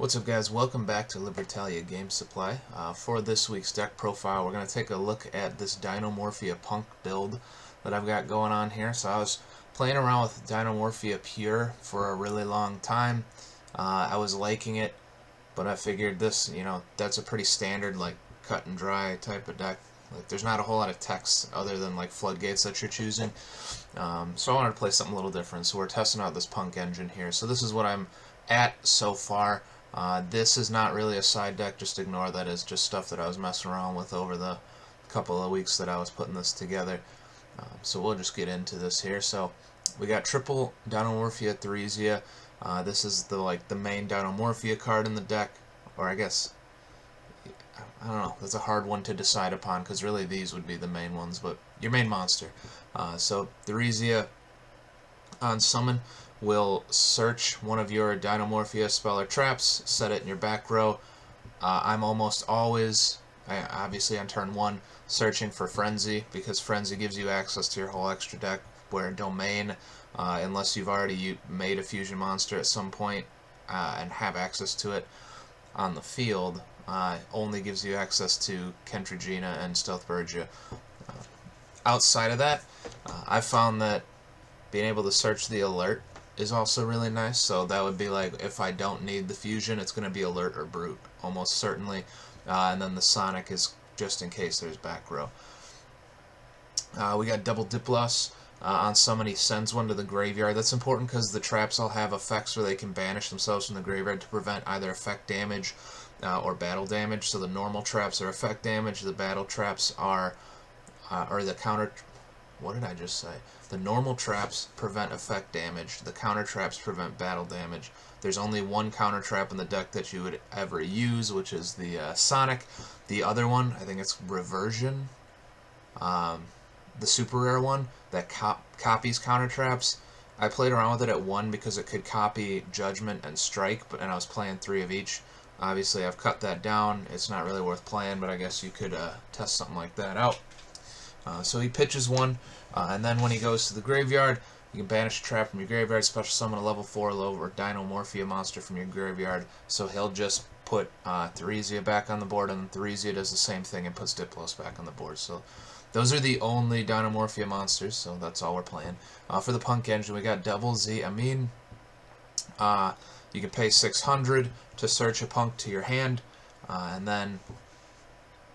What's up, guys? Welcome back to Libertalia Game Supply. For this week's deck profile, we're going to take a look at this Dinomorphia P.U.N.K build that I've got going on here. So I was playing around with Dinomorphia Pure for a really long time. I was liking it, but I figured this, that's a pretty standard, like, cut and dry type of deck. Like, there's not a whole lot of text other than, like, floodgates that you're choosing. So I wanted to play something a little different. So we're testing out this P.U.N.K engine here. So this is what I'm at so far. This is not really a side deck, just ignore that. It's just stuff that I was messing around with over the couple of weeks that I was putting this together. So we'll just get into this here. So we got triple Dinomorphia Theresia. This is the main Dinomorphia card in the deck, or I guess, I don't know, that's a hard one to decide upon because really these would be the main ones, but your main monster. So Theresia on summon will search one of your Dinomorphia spell or traps, set it in your back row. I'm almost always, obviously on turn 1, searching for Frenzy, because Frenzy gives you access to your whole extra deck, where Domain, unless you've already made a fusion monster at some point and have access to it on the field, only gives you access to Kentrigina and Stealth Bergia. Outside of that, I've found that being able to search the alert is also really nice. So that would be like, if I don't need the fusion, it's going to be alert or brute, almost certainly. And then the sonic is just in case there's back row. We got double Diplos. On summon, he sends one to the graveyard. That's important because the traps all have effects where they can banish themselves from the graveyard to prevent either effect damage or battle damage. So the normal traps are effect damage, the battle traps are, or the counter, what did I just say? The normal traps prevent effect damage, the counter traps prevent battle damage. There's only one counter trap in the deck that you would ever use, which is the Sonic. The other one, I think it's Reversion, the super rare one, that copies counter traps. I played around with it at 1 because it could copy Judgment and Strike, and I was playing 3 of each. Obviously, I've cut that down. It's not really worth playing, but I guess you could test something like that out. So he pitches one, and then when he goes to the graveyard, you can banish a trap from your graveyard, special summon a level 4 low or Dinomorphia monster from your graveyard. So he'll just put Theresia back on the board, and Theresia does the same thing and puts Diplos back on the board. So those are the only Dinomorphia monsters, so that's all we're playing. For the P.U.N.K engine, we got Double Z. You can pay 600 to search a P.U.N.K to your hand, and then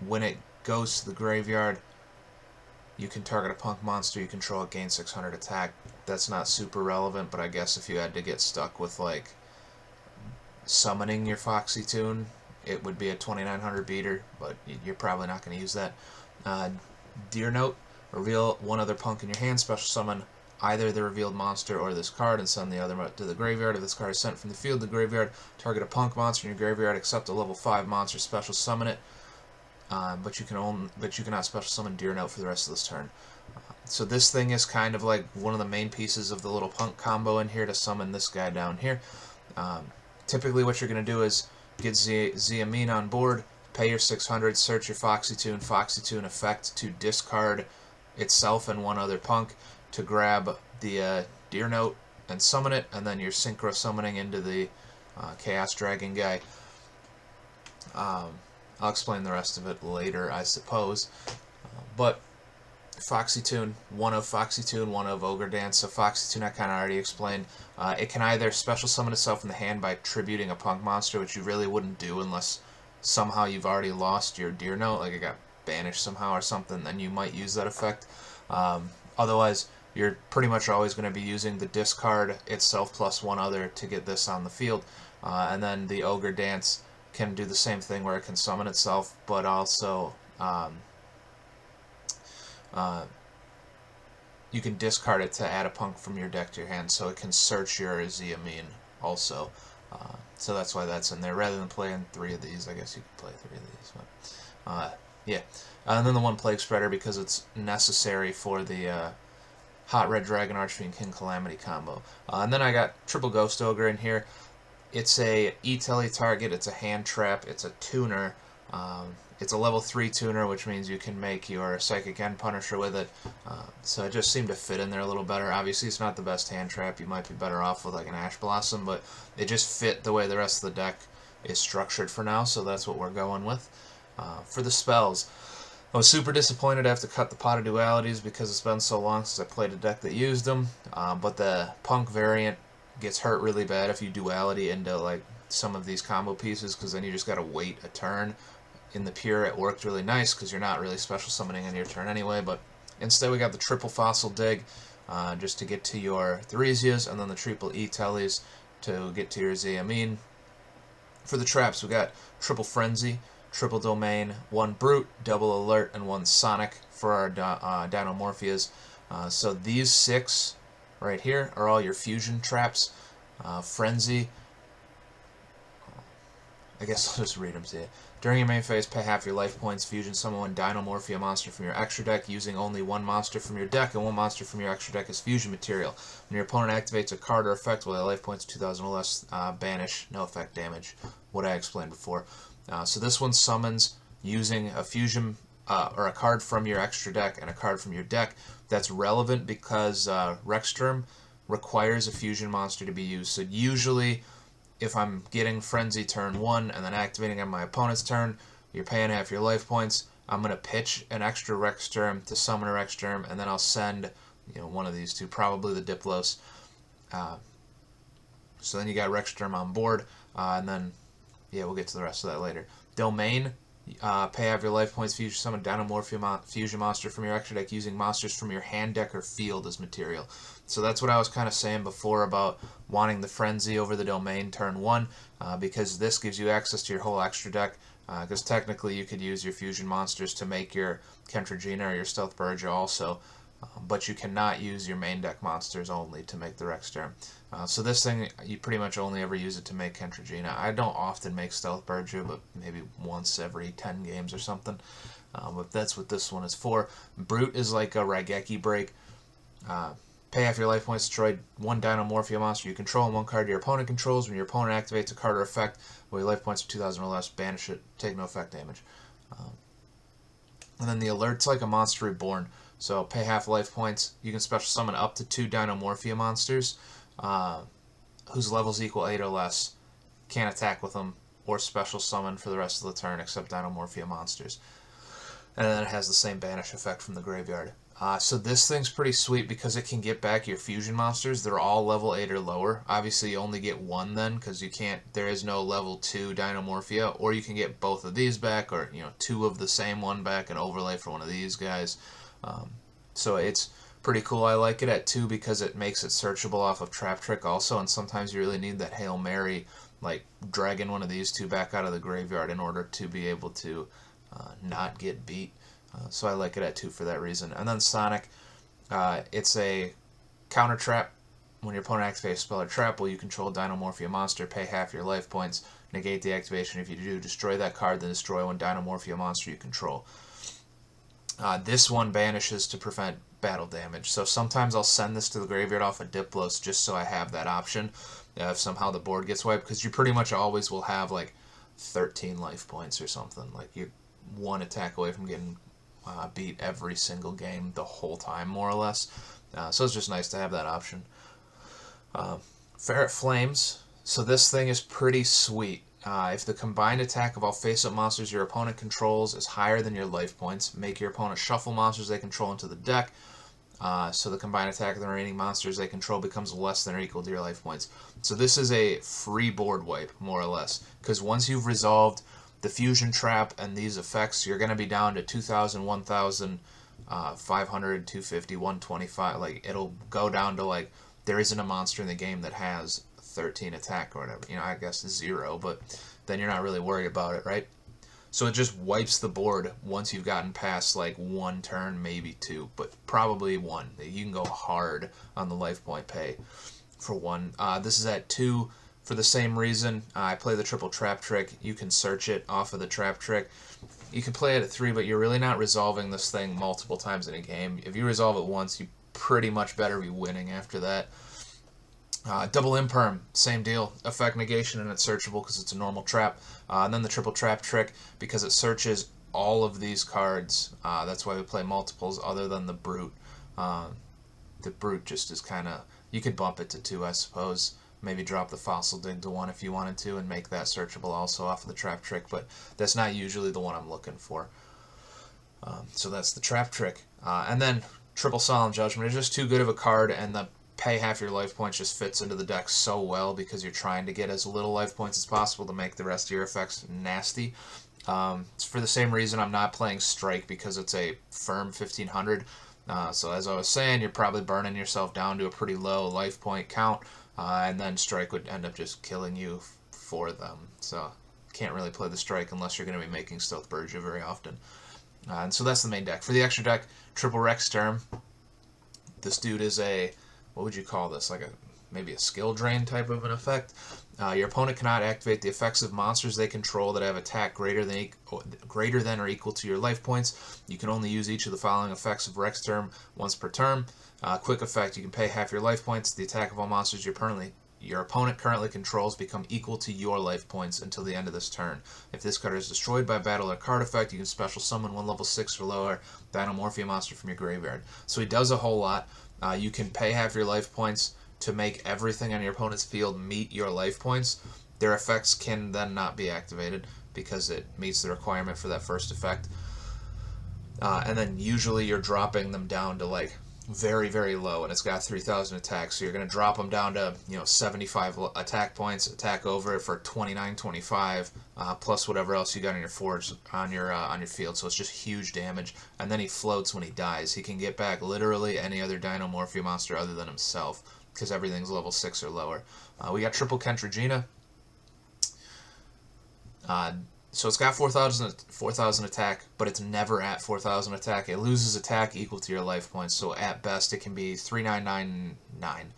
when it goes to the graveyard, you can target a P.U.N.K monster you control, it gains 600 attack. That's not super relevant, but I guess if you had to get stuck with, like, summoning your Foxy Tune, it would be a 2900 beater, but you're probably not going to use that. Deer Note, reveal one other P.U.N.K in your hand, special summon either the revealed monster or this card, and send the other to the graveyard. If this card is sent from the field to the graveyard, target a P.U.N.K monster in your graveyard, except a level 5 monster, special summon it. But you cannot special summon Deer Note for the rest of this turn. So this thing is kind of like one of the main pieces of the little P.U.N.K combo in here to summon this guy down here. Typically what you're going to do is get Ziamin on board, pay your 600, search your Foxy Tune effect to discard itself and one other P.U.N.K to grab the Deer Note and summon it, and then you're Synchro summoning into the Chaos Dragon guy. I'll explain the rest of it later, I suppose. But Foxy Tune, one of Foxy Tune, one of Ogre Dance. So Foxy Tune I kind of already explained. It can either special summon itself in the hand by tributing a P.U.N.K monster, which you really wouldn't do unless somehow you've already lost your Deer Note, like it got banished somehow or something, then you might use that effect. Otherwise, you're pretty much always going to be using the discard itself plus one other to get this on the field. And then the Ogre Dance can do the same thing where it can summon itself, but also you can discard it to add a P.U.N.K from your deck to your hand, so it can search your Ziamin also. So that's why that's in there. Rather than playing 3 of these, I guess you could play 3 of these. But, yeah. And then the one Plague Spreader, because it's necessary for the Hot Red Dragon Archfiend King Calamity combo. And then I got Triple Ghost Ogre in here. It's a E-Telly target, it's a hand trap, it's a tuner. It's a level 3 tuner, which means you can make your Psychic End Punisher with it. So it just seemed to fit in there a little better. Obviously, it's not the best hand trap. You might be better off with like an Ash Blossom, but it just fit the way the rest of the deck is structured for now, so that's what we're going with. For the spells, I was super disappointed to have to cut the Pot of Dualities because it's been so long since I played a deck that used them, but the P.U.N.K variant gets hurt really bad if you duality into like some of these combo pieces, because then you just gotta wait a turn. In the pure, it worked really nice because you're not really special summoning in your turn anyway, but instead we got the triple Fossil Dig just to get to your Theresias, and then the triple E-Tellies to get to your Xayameen. For the traps, we got triple Frenzy, triple Domain, one Brute, double Alert, and one Sonic for our Dinomorphias. So these 6 right here are all your fusion traps. Frenzy, I guess I'll just read them to you. During your main phase, pay half your life points, fusion summon one Dinomorphia monster from your extra deck using only one monster from your deck and one monster from your extra deck as fusion material. When your opponent activates a card or effect with a life points of 2,000 or less, banish, no effect damage. What I explained before. So this one summons using a fusion or a card from your extra deck and a card from your deck. That's relevant because Rexterm requires a fusion monster to be used. So usually, if I'm getting Frenzy turn 1 and then activating on my opponent's turn, you're paying half your life points. I'm going to pitch an extra Rexterm to summon a Rexterm, and then I'll send one of these two, probably the Diplos. So then you got Rexterm on board, and then, yeah, we'll get to the rest of that later. Domain, pay half your life points, fusion summon Dinomorphia fusion monster from your extra deck using monsters from your hand deck or field as material. So that's what I was kind of saying before about wanting the Frenzy over the Domain turn 1, because this gives you access to your whole extra deck, because technically you could use your fusion monsters to make your Kentragina or your Stealth Burja also, but you cannot use your main deck monsters only to make the Rexterm. So this thing, you pretty much only ever use it to make Kentragina. I don't often make Stealth Burja, but maybe once every 10 games or something. But that's what this one is for. Brute is like a Raigeki break. Pay half your life points, destroy one Dinomorphia monster you control and one card your opponent controls. When your opponent activates a card or effect with your life points of 2,000 or less, banish it, take no effect damage. And then the Alert's like a monster reborn. So pay half life points. You can special summon up to 2 Dinomorphia monsters whose levels equal 8 or less. Can't attack with them or special summon for the rest of the turn except Dinomorphia monsters. And then it has the same banish effect from the graveyard. So this thing's pretty sweet because it can get back your fusion monsters. They're all level 8 or lower. Obviously you only get one then because you can't. There is no level 2 Dinomorphia, or you can get both of these back, or 2 of the same one back and overlay for one of these guys. So it's pretty cool. I like it at 2 because it makes it searchable off of Trap Trick also, and sometimes you really need that Hail Mary, like dragging one of these 2 back out of the graveyard in order to be able to not get beat. So I like it at 2 for that reason. And then Sonic, it's a counter trap. When your opponent activates a spell or trap, will you control a Dinomorphia monster, pay half your life points, negate the activation. If you do, destroy that card, then destroy one Dinomorphia monster you control. This one banishes to prevent battle damage. So sometimes I'll send this to the graveyard off of Diplos just so I have that option if somehow the board gets wiped, because you pretty much always will have like 13 life points or something. Like you're one attack away from getting beat every single game the whole time, more or less. So it's just nice to have that option. Ferret Flames. So this thing is pretty sweet. If the combined attack of all face-up monsters your opponent controls is higher than your life points, make your opponent shuffle monsters they control into the deck. So the combined attack of the remaining monsters they control becomes less than or equal to your life points. So this is a free board wipe, more or less, because once you've resolved the fusion trap and these effects, you're going to be down to 2,000, 1,000, 500, 250, 125. Like, it'll go down to, like, there isn't a monster in the game that has 13 attack or whatever. I guess 0, but then you're not really worried about it, right? So it just wipes the board once you've gotten past, like, 1 turn, maybe 2, but probably 1. You can go hard on the life point pay for 1. This is at 2. For the same reason, I play the triple Trap Trick. You can search it off of the Trap Trick. You can play it at 3, but you're really not resolving this thing multiple times in a game. If you resolve it once, you pretty much better be winning after that. Double Imperm, same deal. Effect negation, and it's searchable because it's a normal trap. And then the triple Trap Trick, because it searches all of these cards. That's why we play multiples other than the Brute. The Brute just is kind of... You could bump it to 2, I suppose. maybe drop the Fossil Dig to 1 if you wanted to, and make that searchable also off of the Trap Trick, but that's not usually the one I'm looking for. So that's the Trap Trick. And then Triple Solemn Judgment is just too good of a card, and the pay half your life points just fits into the deck so well because you're trying to get as little life points as possible to make the rest of your effects nasty. It's for the same reason I'm not playing Strike, because it's a firm 1500. So as I was saying, you're probably burning yourself down to a pretty low life point count, and then Strike would end up just killing you for them. So can't really play the Strike unless you're going to be making Stealth Bergia very often. And so that's the main deck. For the extra deck, Triple Rex Term. This dude is a, what would you call this? Like maybe a skill drain type of an effect. Your opponent cannot activate the effects of monsters they control that have attack greater than or equal to your life points. You can only use each of the following effects of Rex Term once per turn. Quick effect, you can pay half your life points. The attack of all monsters your opponent currently controls become equal to your life points until the end of this turn. If this card is destroyed by battle or card effect, you can special summon one level 6 or lower Dinomorphia monster from your graveyard. So he does a whole lot. You can pay half your life points to make everything on your opponent's field meet your life points. Their effects can then not be activated because it meets the requirement for that first effect. And then usually you're dropping them down to like very, very low, and it's got 3,000 attacks, so you're going to drop them down to 75 attack points, attack over it for 2925, plus whatever else you got on your force on your field. So it's just huge damage. And then he floats when he dies. He can get back literally any other Dinomorphia monster other than himself, because everything's level 6 or lower. We got Triple Kentragina. So it's got 4,000 attack, but it's never at 4,000 attack. It loses attack equal to your life points, so at best it can be 3,999.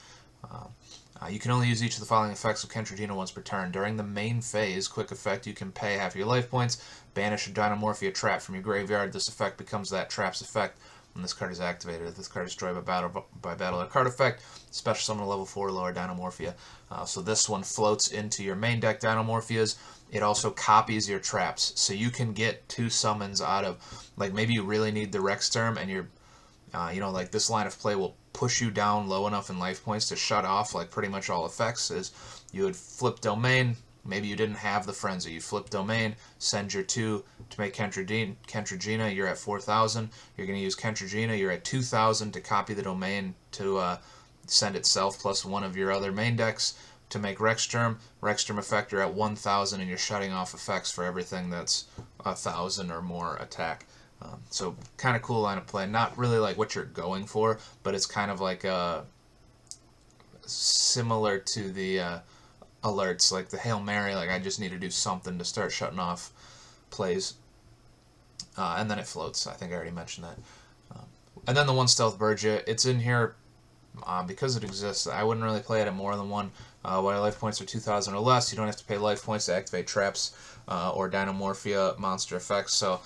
You can only use each of the following effects of Kentragina once per turn. During the main phase, quick effect, you can pay half your life points, banish a Dinomorphia trap from your graveyard. This effect becomes that trap's effect when this card is activated. If this card is destroyed by battle or card effect, special summon a level 4 or lower Dinomorphia. So this one floats into your main deck Dinomorphias. It also copies your traps, so you can get 2 summons out of, like, maybe you really need the Rex Term, and you're, like this line of play will push you down low enough in life points to shut off like pretty much all effects. Is you would flip Domain. Maybe you didn't have the Frenzy. You flip Domain, send your 2 to make Kentragina. You're at 4,000. You're going to use Kentragina. You're at 2,000 to copy the Domain to send itself plus one of your other main decks to make Rex Term. Rex Term effect, you're at 1,000, and you're shutting off effects for everything that's 1,000 or more attack. So kind of cool line of play. Not really like what you're going for, but it's kind of like similar to the alerts, like the Hail Mary, like I just need to do something to start shutting off plays. And then it floats. I think I already mentioned that. And then the one Stealth Bergia, it's in here because it exists. I wouldn't really play it at more than one. While life points are 2,000 or less, you don't have to pay life points to activate traps or Dinomorphia monster effects. So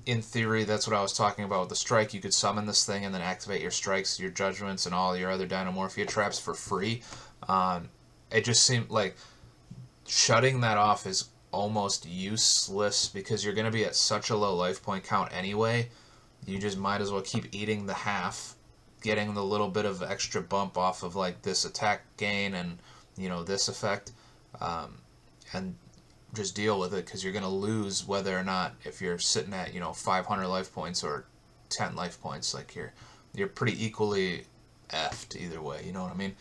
in theory, that's what I was talking about with the Strike. You could summon this thing and then activate your strikes, your judgments, and all your other Dinomorphia traps for free. It just seemed like shutting that off is almost useless because you're going to be at such a low life point count anyway. You just might as well keep eating the half, getting the little bit of extra bump off of like this attack gain and this effect, and just deal with it, because you're going to lose whether or not, if you're sitting at 500 life points or 10 life points. Like you're pretty equally effed either way, you know what I mean?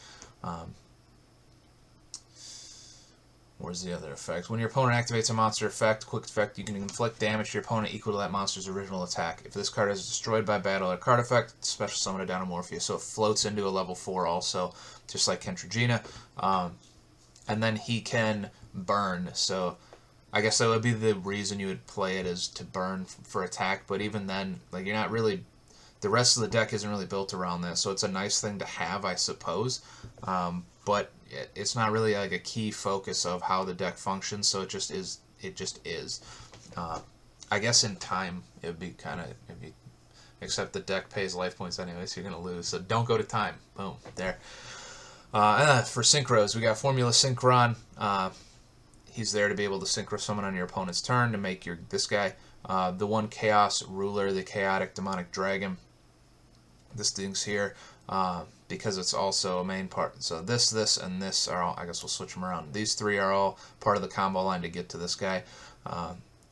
Where's the other effect? When your opponent activates a monster effect, quick effect, you can inflict damage to your opponent equal to that monster's original attack. If this card is destroyed by battle or card effect, special summon a Dinomorphia. So it floats into a level 4 also, just like Kentragina. And then he can burn. So I guess that would be the reason you would play it, is to burn for attack. But even then, like, you're not really, the rest of the deck isn't really built around that. So it's a nice thing to have, I suppose. But it's not really like a key focus of how the deck functions, so it just is. I guess in time it'd be except the deck pays life points anyway, so you're gonna lose. So don't go to time. Boom, there. For Synchros, we got Formula Synchron. He's there to be able to Synchro summon on your opponent's turn to make this guy the one Chaos Ruler, the Chaotic Demonic Dragon. This thing's here. because it's also a main part. So this, and this are all, I guess we'll switch them around. These three are all part of the combo line to get to this guy.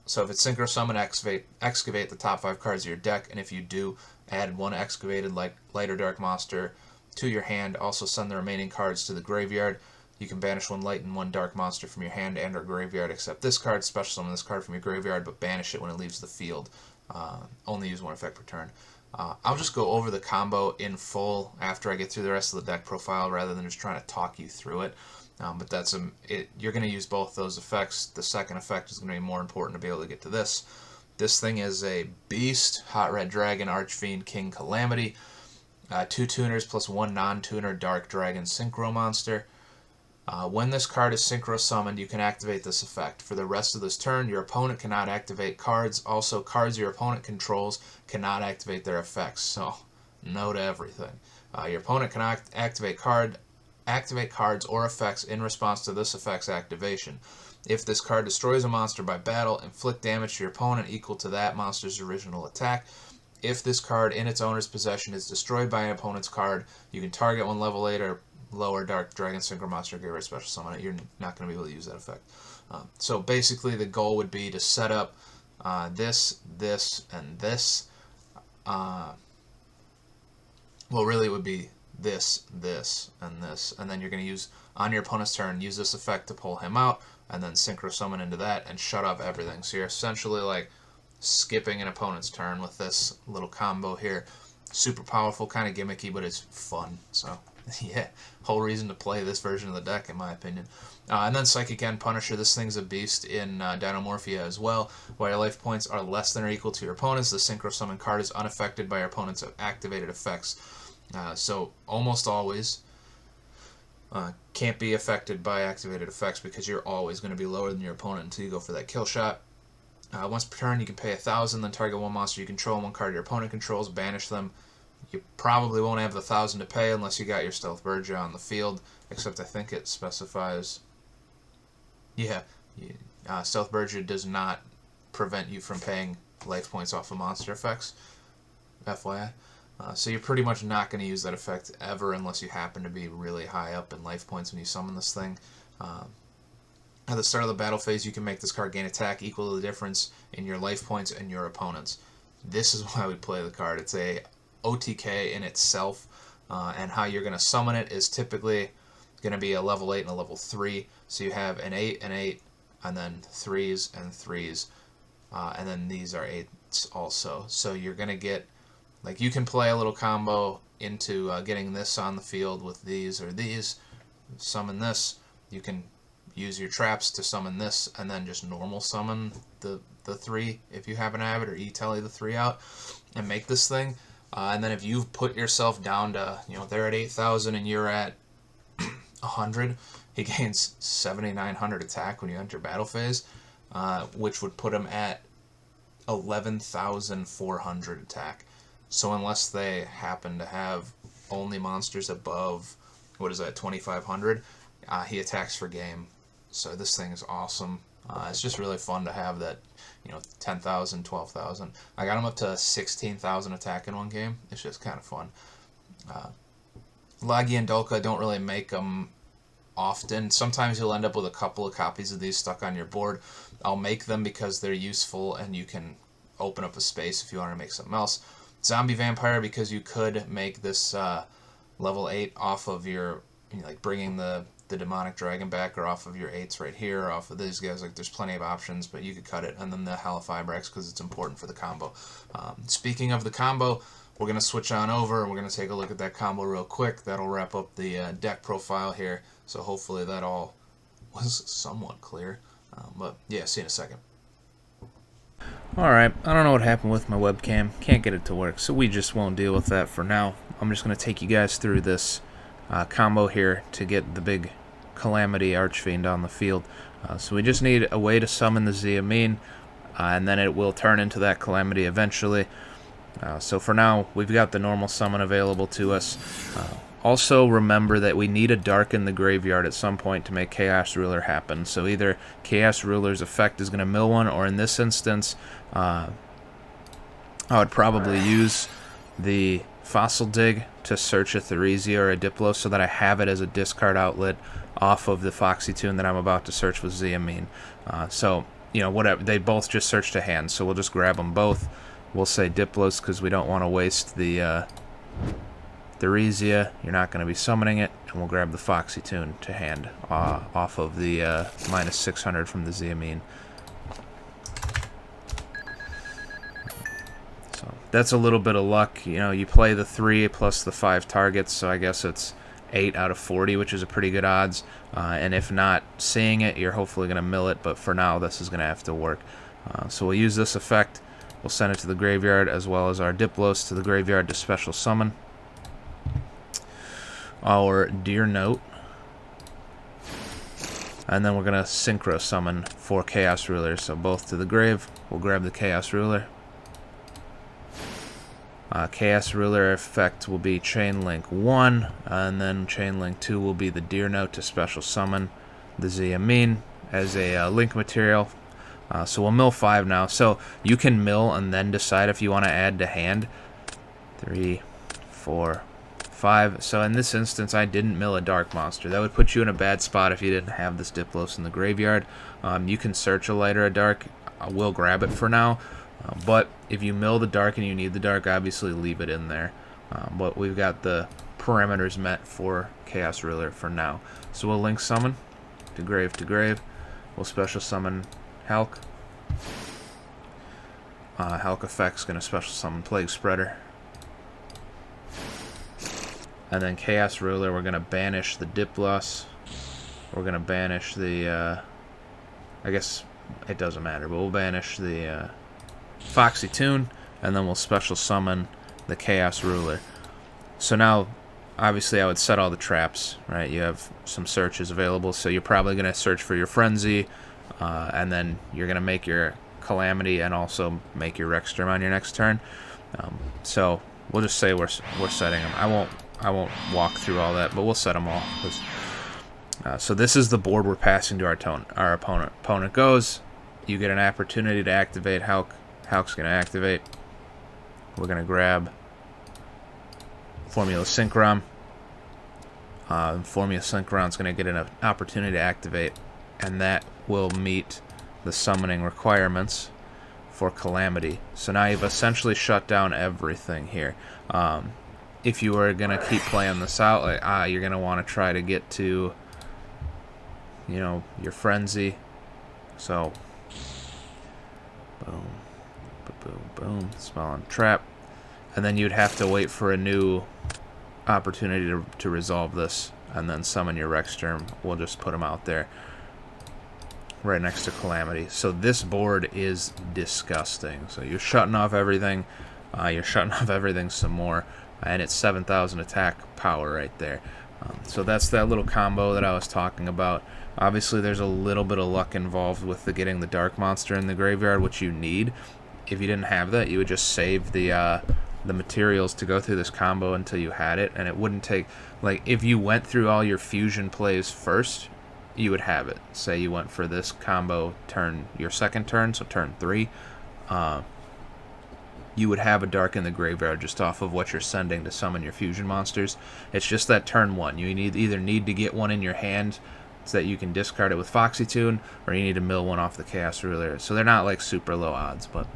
So if it's Synchro Summon, excavate the top 5 cards of your deck, and if you do, add 1 excavated light or dark monster to your hand. Also send the remaining cards to the graveyard. You can banish 1 light and 1 dark monster from your hand and or graveyard, except this card. Special summon this card from your graveyard, but banish it when it leaves the field. Only use 1 effect per turn. I'll just go over the combo in full after I get through the rest of the deck profile, rather than just trying to talk you through it. But that's you're going to use both those effects. The second effect is going to be more important to be able to get to this. This thing is a beast. Hot Red Dragon, Archfiend, King Calamity. 2 tuners plus 1 non-tuner Dark Dragon Synchro monster. When this card is Synchro summoned, you can activate this effect. For the rest of this turn, your opponent cannot activate cards. Also, cards your opponent controls cannot activate their effects. So, no to everything. Your opponent cannot activate cards or effects in response to this effect's activation. If this card destroys a monster by battle, inflict damage to your opponent equal to that monster's original attack. If this card in its owner's possession is destroyed by an opponent's card, you can target 1 level 8 or lower Dark Dragon Synchro monster, get rid of special summon it. You're not going to be able to use that effect. So basically the goal would be to set up this, and this. Well, really it would be this, and this. And then you're going to use, on your opponent's turn, use this effect to pull him out, and then Synchro summon into that and shut off everything. So you're essentially like skipping an opponent's turn with this little combo here. Super powerful, kind of gimmicky, but it's fun. So yeah, whole reason to play this version of the deck, in my opinion. And then Psychic End Punisher. This thing's a beast in Dinomorphia as well. While your life points are less than or equal to your opponent's, the Synchro Summon card is unaffected by your opponent's activated effects. So almost always can't be affected by activated effects, because you're always going to be lower than your opponent until you go for that kill shot. Once per turn, you can pay 1,000, then target 1 monster you control and 1 card your opponent controls, banish them. You probably won't have the 1,000 to pay unless you got your Stealth Bergia on the field, except I think it specifies... Yeah, Stealth Bergia does not prevent you from paying life points off of monster effects, FYI. So you're pretty much not going to use that effect ever unless you happen to be really high up in life points when you summon this thing. At the start of the battle phase, you can make this card gain attack equal to the difference in your life points and your opponent's. This is why we play the card. It's a OTK in itself, and how you're going to summon it is typically going to be a level 8 and a level 3. So you have an 8 and 8, and then 3s and 3s, and then these are 8s also. So you're going to get, like, you can play a little combo into getting this on the field with these or these, summon this. You can use your traps to summon this, and then just normal summon the 3 if you happen to have it, or E-Telly the 3 out, and make this thing. And then if you've put yourself down to, they're at 8,000 and you're at 100, he gains 7,900 attack when you enter battle phase, which would put him at 11,400 attack. So unless they happen to have only monsters above, 2,500, he attacks for game. So this thing is awesome. It's just really fun to have that, 10,000, 12,000. I got him up to 16,000 attack in one game. It's just kind of fun. Lagi and Dolka, don't really make them often. Sometimes you'll end up with a couple of copies of these stuck on your board. I'll make them because they're useful and you can open up a space if you want to make something else. Zombie Vampire, because you could make this level 8 off of your, like bringing the Demonic Dragon back, or off of your 8s right here, or off of these guys. Like, there's plenty of options, but you could cut it. And then the Halifibrax, because it's important for the combo. Speaking of the combo, we're going to switch on over, and we're going to take a look at that combo real quick. That'll wrap up the deck profile here, so hopefully that all was somewhat clear. But yeah, see you in a second. Alright, I don't know what happened with my webcam. Can't get it to work, so we just won't deal with that for now. I'm just going to take you guys through this combo here to get the big Calamity Archfiend on the field. So we just need a way to summon the Ziamin, and then it will turn into that Calamity eventually. So for now, we've got the normal summon available to us. Also, remember that we need to darken the graveyard at some point to make Chaos Ruler happen. So either Chaos Ruler's effect is going to mill one, or in this instance, I would probably use the Fossil Dig to search a Theresia or a Diplo so that I have it as a discard outlet off of the Foxy Tune that I'm about to search with Ziamine. So, you know, whatever. They both just searched a hand, so we'll just grab them both. We'll say Diplos because we don't want to waste the Theresia. You're not going to be summoning it. And we'll grab the Foxy Tune to hand off of the -600 from the Ziamine. So that's a little bit of luck. You know, you play the 3 plus the 5 targets, so I guess it's 8 out of 40, which is a pretty good odds. And if not seeing it, you're hopefully going to mill it, but for now, this is going to have to work. So we'll use this effect. We'll send it to the graveyard, as well as our Diplos to the graveyard to special summon our Deer Note. And then we're going to Synchro summon 4 Chaos Rulers, so both to the grave. We'll grab the Chaos Ruler. Chaos Ruler effect will be Chain Link 1, and then Chain Link 2 will be the Deer Note to special summon the Ziamine as a link material. So we'll mill 5 now. So you can mill and then decide if you want to add to hand. 3, 4, 5. So in this instance, I didn't mill a Dark Monster. That would put you in a bad spot if you didn't have this Diplos in the graveyard. You can search a light or a dark. I will grab it for now. But if you mill the dark and you need the dark, obviously leave it in there. But we've got the parameters met for Chaos Ruler for now. So we'll link summon to grave to grave. We'll special summon Hulk. Hulk effect's going to special summon Plague Spreader. And then Chaos Ruler, we're going to banish the Diplos. We're going to banish the... I guess it doesn't matter, but we'll banish the Foxy Tune, and then we'll special summon the Chaos Ruler. So now, obviously, I would set all the traps, right? You have some searches available, so you're probably going to search for your Frenzy, and then you're going to make your Calamity and also make your Rexstorm on your next turn. So we'll just say we're setting them. I won't walk through all that, but we'll set them all. So this is the board we're passing to our opponent. Opponent goes. You get an opportunity to activate Hulk. Hulk's going to activate. We're going to grab Formula Synchron. Formula Synchron's going to get an opportunity to activate, and that will meet the summoning requirements for Calamity. So now you've essentially shut down everything here. If you were going to keep playing this out, like, you're going to want to try to get to, you know, your Frenzy. So, boom, boom, boom, spell on trap. And then you'd have to wait for a new opportunity to resolve this, and then summon your Rexstorm. We'll just put them out there right next to Calamity. So this board is disgusting. So you're shutting off everything. You're shutting off everything some more. And it's 7,000 attack power right there. So that's that little combo that I was talking about. Obviously, there's a little bit of luck involved with getting the Dark Monster in the graveyard, which you need. If you didn't have that, you would just save the materials to go through this combo until you had it, and it wouldn't take... Like, if you went through all your fusion plays first, you would have it. Say you went for this combo your second turn, so turn 3. You would have a dark in the graveyard just off of what you're sending to summon your fusion monsters. It's just that turn 1. You either need to get one in your hand so that you can discard it with Foxy Tune, or you need to mill one off the Chaos Ruler. So they're not like super low odds, but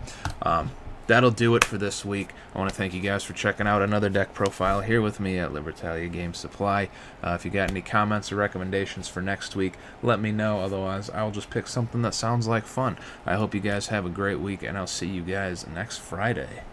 that'll do it for this week. I want to thank you guys for checking out another deck profile here with me at Libertalia Game Supply. If you got any comments or recommendations for next week, let me know. Otherwise, I'll just pick something that sounds like fun. I hope you guys have a great week, and I'll see you guys next Friday.